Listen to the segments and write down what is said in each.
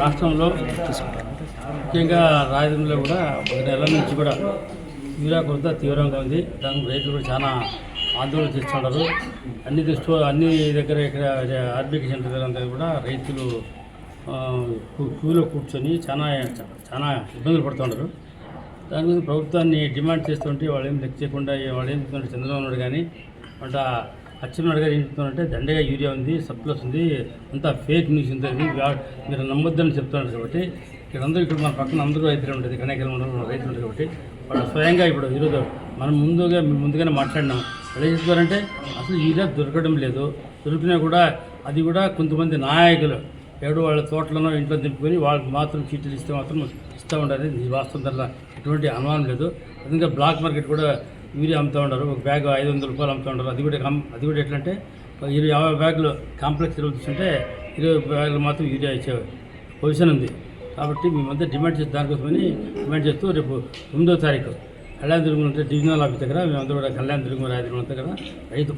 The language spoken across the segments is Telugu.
రాష్ట్రంలో ముఖ్యంగా రాయలసీమలో కూడా ఒక నెల నుంచి కూడా యూరియా కొరత తీవ్రంగా ఉంది. దానికి రైతులు కూడా చాలా ఆందోళన చేస్తున్నారు. అన్ని దగ్గర ఇక్కడ ఆర్బీకే సెంటర్ దగ్గర అంతా కూడా రైతులు క్యూలో కూర్చొని చాలా ఇబ్బందులు పడుతున్నారు. దాని గురించి ప్రభుత్వాన్ని డిమాండ్ చేస్తుంటే వాళ్ళు ఏం లెక్క చేయకుండా వాళ్ళు ఏం చెప్తున్నారు, చంద్రబాబు నాయుడు కానీ అంట అచ్చెన్నాయుడు గారు ఏం చెప్తున్నారంటే దండగా యూరియా ఉంది, సర్ప్లస్ ఉంది, అంతా ఫేక్ న్యూస్ ఉంటుంది, మీరు నమ్మొద్దని చెప్తున్నారు. కాబట్టి ఇక్కడ మన పక్కన అందరూ రైతులు ఉంటుంది, కనేకలు రైతులు ఉంటుంది. కాబట్టి వాళ్ళు స్వయంగా ఇప్పుడు ఈరోజు మనం ముందుగానే మాట్లాడినాం. వాళ్ళు ఏం చెప్తారంటే అసలు యూరియా దొరకడం లేదు, దొరికినా కూడా అది కూడా కొంతమంది నాయకులు వాళ్ళ తోటలను ఇంట్లో దింపుకొని వాళ్ళకి మాత్రం చీటీలు ఇస్తే మాత్రం ఇస్తూ ఉండాలి. వాస్తవం దాంట్లో ఎటువంటి అనుమానం లేదు. అదేవిధంగా బ్లాక్ మార్కెట్ కూడా యూరియా అమ్ముతూ ఉంటారు. ఒక బ్యాగ్ 500 రూపాయలు అమ్ముతూ ఉంటారు. అది కూడా ఎట్లా అంటే 50 బ్యాగులు కాంప్లెక్స్ ఎరువులు తీసుకుంటే 20 బ్యాగులు మాత్రం యూరియా ఇచ్చే పొజిషన్ ఉంది. కాబట్టి మేమంతా దానికోసమని డిమాండ్ చేస్తూ రేపు 9వ తారీఖు కళ్యాణ దుర్గం అంటే డివిజనల్ ఆఫీస్ దగ్గర మేమంతా కూడా కళ్యాణ దుర్గం రాయదుర్గం అంతా కదా రైతు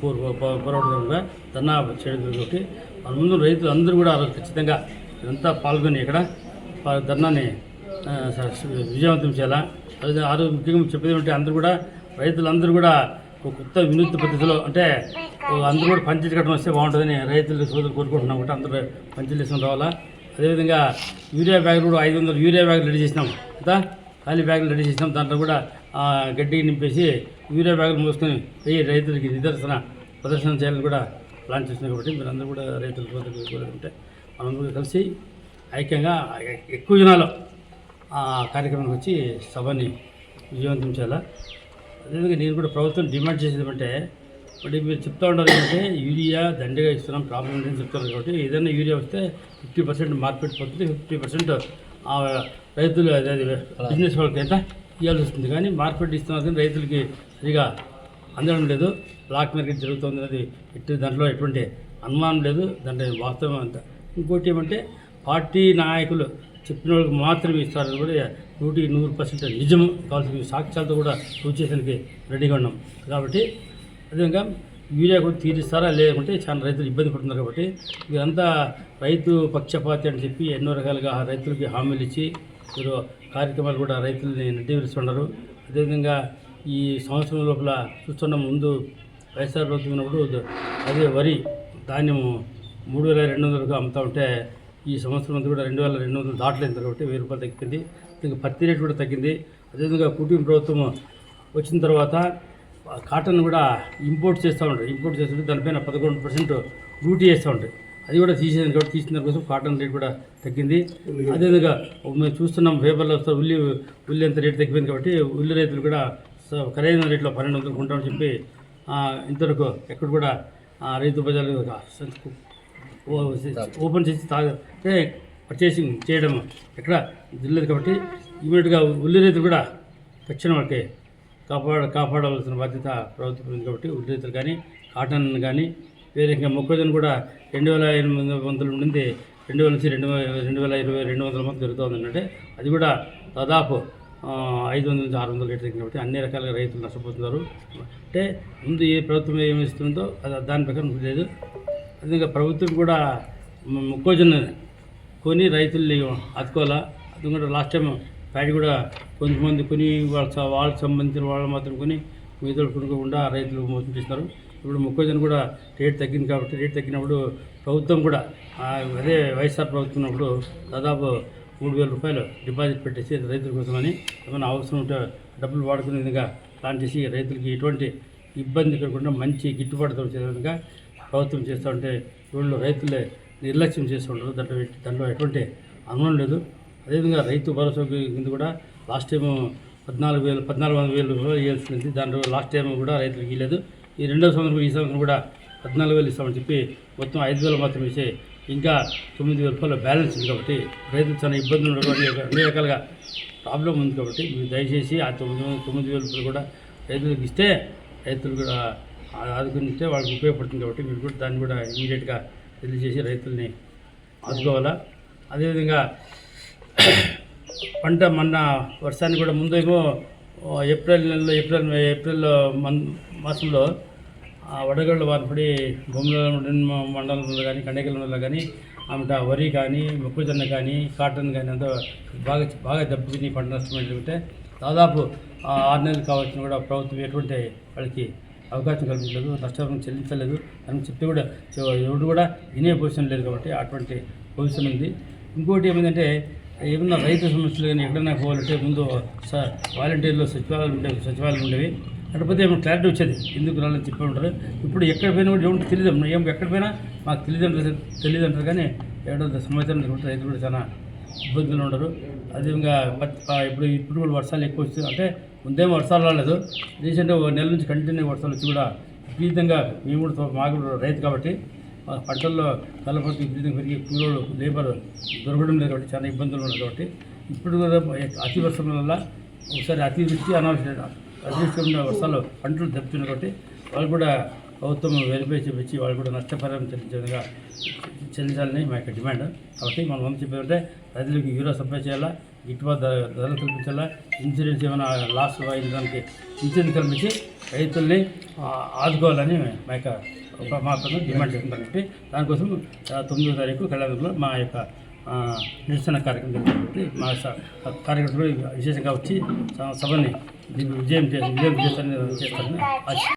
పోరాటంగా ధర్నా చేయడం కాబట్టి మన ముందు రైతులు అందరూ కూడా ఖచ్చితంగా ఇదంతా పాల్గొని ఇక్కడ ధర్నాన్ని విజయవంతం చేయాలా. అదే ముఖ్యంగా చెప్పేది ఉంటే అందరూ కూడా రైతులందరూ కూడా ఒక కొత్త వినూత్న పద్ధతిలో అంటే అందరూ కూడా పంచాయతీ కట్టడం వస్తే బాగుంటుందని రైతులు సోదరులు కోరుకుంటున్నాం. కాబట్టి అందరూ పంచాయతీ తీసుకుని రావాలా. అదేవిధంగా యూరియా బ్యాగులు కూడా 500 యూరియా బ్యాగులు రెడీ చేసినాం. అంతా ఖాళీ బ్యాగులు రెడీ చేసినాం. దాంట్లో కూడా గడ్డి నింపేసి యూరియా బ్యాగులు మోసుకొని రైతులకి ప్రదర్శన చేయాలని కూడా ప్లాన్ చేసినాం. కాబట్టి మీరందరూ కూడా రైతుల సోదరులు కోరుకుంటే మనందరూ కలిసి ఐక్యంగా ఎక్కువ జనాలు ఆ కార్యక్రమానికి వచ్చి సభని విజయవంతం చేయాలా. అదేవిధంగా నేను కూడా ప్రభుత్వం డిమాండ్ చేసేది అంటే మరి మీరు చెప్తూ ఉంటారు ఏంటంటే యూరియా దండిగా ఇస్తున్నాం, ప్రాబ్లం ఏంటని చెప్తున్నారు. కాబట్టి ఏదైనా యూరియా వస్తే 50% మార్కెట్ పోతుంది, 50% రైతులు అదే బిజినెస్ వాళ్ళకి ఎంత ఇవ్వాల్సి వస్తుంది. కానీ మార్కెట్ ఇస్తున్నారు కానీ రైతులకి సరిగా అందడం లేదు. బ్లాక్ మార్కెట్ జరుగుతుంది అనేది దాంట్లో ఎటువంటి అనుమానం లేదు. దాంట్లో వాస్తవం అంత. ఇంకోటి ఏమంటే పార్టీ నాయకులు చెప్పిన వాళ్ళకి మాత్రమే ఇస్తారు కూడా 100% నిజం కావాల్సిన సాక్ష్యాలతో కూడా ప్రూవ్ చేయడానికి రెడీగా ఉన్నాం. కాబట్టి అదేవిధంగా యూరియా కూడా తీరుస్తారా లేకుంటే చాలా రైతులు ఇబ్బంది పడుతున్నారు. కాబట్టి ఇదంతా రైతు పక్షపాతి అని చెప్పి ఎన్నో రకాలుగా రైతులకి హామీలు ఇచ్చి మీరు కార్యక్రమాలు కూడా రైతులని నెట్టివేస్తున్నారు. అదేవిధంగా ఈ సంవత్సరం లోపల చూస్తున్న ముందు వైఎస్ఆర్ ప్రభుత్వం ఉన్నప్పుడు అదే వరి ధాన్యము 3200 అమ్ముతూ ఉంటే ఈ సంవత్సరం అంతా కూడా 2200 దాటలేదు. కాబట్టి 1000 రూపాయలు తగ్గింది. ఇంకా పత్తి రేటు కూడా తగ్గింది. అదేవిధంగా కుటుంబ ప్రభుత్వం వచ్చిన తర్వాత కాటన్ కూడా ఇంపోర్ట్ చేస్తూ ఉంటారు. ఇంపోర్ట్ చేస్తుంటే దానిపైన 11% డ్యూటీ చేస్తూ ఉంటాయి. అది కూడా తీసేది. కాబట్టి తీసిన దానికోసం కాటన్ రేట్ కూడా తగ్గింది. అదేవిధంగా మేము చూస్తున్నాం పేపర్లో ఉల్లి ఎంత రేటు తగ్గిపోయింది. కాబట్టి ఉల్లి రైతులు కూడా ఖరీదైన రేట్లో 1200 కొంటామని చెప్పి ఇంతవరకు ఎక్కడ కూడా రైతు బజార్లు ఓపెన్ చేసి పర్చేసింగ్ చేయడం ఎక్కడ తెలియదు. కాబట్టి ఇమీడియట్గా ఉల్లి రైతులు కూడా తక్షణ వాళ్ళకి కాపాడవలసిన బాధ్యత ప్రభుత్వం ఉంది. కాబట్టి ఉల్లి రైతులు కానీ కాటన్ కానీ వేరే ఇంకా మొక్కజొన్న కూడా 2800 నుండి 2000 నుంచి 2200 మంది దొరుకుతుంది. అంటే అది కూడా దాదాపు 500 నుంచి 600 రేటు తగ్గింది. కాబట్టి అన్ని రకాలుగా రైతులు నష్టపోతున్నారు. అంటే ముందు ఏ ప్రభుత్వం ఏమిస్తుందో దాని ప్రకారం లేదు. అదేవిధంగా ప్రభుత్వం కూడా మొక్కజొన్న కొని రైతుల్ని ఆదుకోవాలా. అది కూడా లాస్ట్ టైం ప్యాడీ కూడా కొంతమంది కొని వాళ్ళకి సంబంధించిన వాళ్ళు మాత్రం కొని మిగతా కొనుక్కోకుండా రైతులు మోసం చేస్తున్నారు. ఇప్పుడు మొక్కజొన్న కూడా రేటు తగ్గింది. కాబట్టి రేటు తగ్గినప్పుడు ప్రభుత్వం కూడా అదే వైఎస్ఆర్ ప్రభుత్వం ఉన్నప్పుడు దాదాపు 3000 రూపాయలు డిపాజిట్ పెట్టేసి రైతుల కోసమని ఏమైనా అవసరం ఉంటే డబ్బులు వాడుకునే విధంగా ప్లాన్ చేసి రైతులకి ఎటువంటి ఇబ్బంది కలగకుండా మంచి గిట్టుబాటు వచ్చే విధంగా ప్రభుత్వం చేస్తూ ఉంటే వీళ్ళు రైతులే నిర్లక్ష్యం చేస్తూ ఉంటారు. దాంట్లో ఎటువంటి అనుమానం లేదు. అదేవిధంగా రైతు భరోసా కింద కూడా లాస్ట్ టైం 14,000 రూపాయలు ఇవ్వాల్సింది. దాంట్లో లాస్ట్ టైం కూడా రైతులకు ఇవ్వలేదు. ఈ రెండవ సంవత్సరం ఈ సంవత్సరం కూడా 14,000 ఇస్తామని చెప్పి మొత్తం 5,000 మాత్రం ఇచ్చే ఇంకా 9,000 రూపాయలు బ్యాలెన్స్ ఉంది. కాబట్టి రైతులు చాలా ఇబ్బందులు ఉండడం అన్ని రకాలుగా ప్రాబ్లం ఉంది. కాబట్టి మీరు దయచేసి ఆ 9,000 రూపాయలు కూడా రైతులకు ఇస్తే రైతులు కూడా ఆదుకునిస్తే వాళ్ళకి ఉపయోగపడుతుంది. కాబట్టి మీరు కూడా దాన్ని కూడా ఇమీడియట్గా తెలియజేసి రైతుల్ని ఆదుకోవాలా. అదేవిధంగా పంట మొన్న వర్షాన్ని కూడా ముందేమో ఏప్రిల్ మాసంలో వడగళ్ళు వారిపడి బొమ్మల మండలంలో కానీ కండేకల్లో కానీ ఆమెట వరి కానీ మొక్కజొన్న కానీ కాటన్ కానీ అంతా బాగా దెబ్బతిని పంట నష్టం ఏంటంటే దాదాపు 6 నెలలు కావాల్సిన కూడా ప్రభుత్వం ఎటువంటి వాళ్ళకి అవకాశం కల్పించలేదు, నష్టం చెల్లించలేదు అని చెప్పి కూడా ఎవరు కూడా వినే పొజిషన్ లేదు కాబట్టి అటువంటి పొజిషన్ ఉంది. ఇంకోటి ఏమైందంటే ఏమన్నా రైతు సమస్యలు కానీ ఎక్కడైనా పోవాలంటే ముందు వాలంటీర్లు సచివాలయం ఉండేవి, అటుపోతే ఏమైనా క్లారిటీ వచ్చేది ఎందుకు రాలని చెప్పి ఉంటారు. ఇప్పుడు ఎక్కడ పోయినా కూడా ఎవరికి తెలియదు, ఎక్కడ పోయినా మాకు తెలియదు అంటారు కానీ ఏడో సమాచారం రైతులు కూడా చాలా ఇబ్బందులు ఉండరు. అదేవిధంగా ఇప్పుడు కూడా వర్షాలు ఎక్కువ వస్తుంది, అంటే ముందేమో వర్షాలు రాలేదు, రీసెంట్గా 1 నెల నుంచి కంటిన్యూ వర్షాలు వచ్చి కూడా విపరీతంగా మేము కూడా మాకు రైతు కాబట్టి పంటల్లో కలపతి విపరీతంగా పెరిగి కూలోళ్ళు లేబర్ దొరకడం లేదు కాబట్టి చాలా ఇబ్బందులు ఉన్నాయి. కాబట్టి ఇప్పుడు కూడా అతి వర్షం వల్ల ఒకసారి అతివృష్టి అతివృష్టి వర్షాలు పంటలు దెబ్బతున్నాయి కాబట్టి వాళ్ళు కూడా ప్రభుత్వం వెరిఫై చేపించి వాళ్ళు కూడా నష్టపరిహారం చెల్లించాలని మా యొక్క డిమాండ్. కాబట్టి మనం ఏం చెప్పారంటే రైతులకు యూరియా సప్లై చేయాలా, గిట్టుబాటు ధరలు కల్పించాలా, ఇన్సూరెన్స్ ఏమైనా లాస్ అయిన దానికి ఇన్సూరెన్స్ కల్పించి రైతుల్ని ఆదుకోవాలని మా యొక్క డిమాండ్ చేస్తుంది. కాబట్టి దానికోసం 9వ తారీఖు కళ్యాణంలో మా యొక్క నిరసన కార్యక్రమం జరుగుతుంది. మా కార్యకర్తలు విశేషంగా వచ్చి సభని విజయం చేస్తారని ఆశిస్తున్నాను.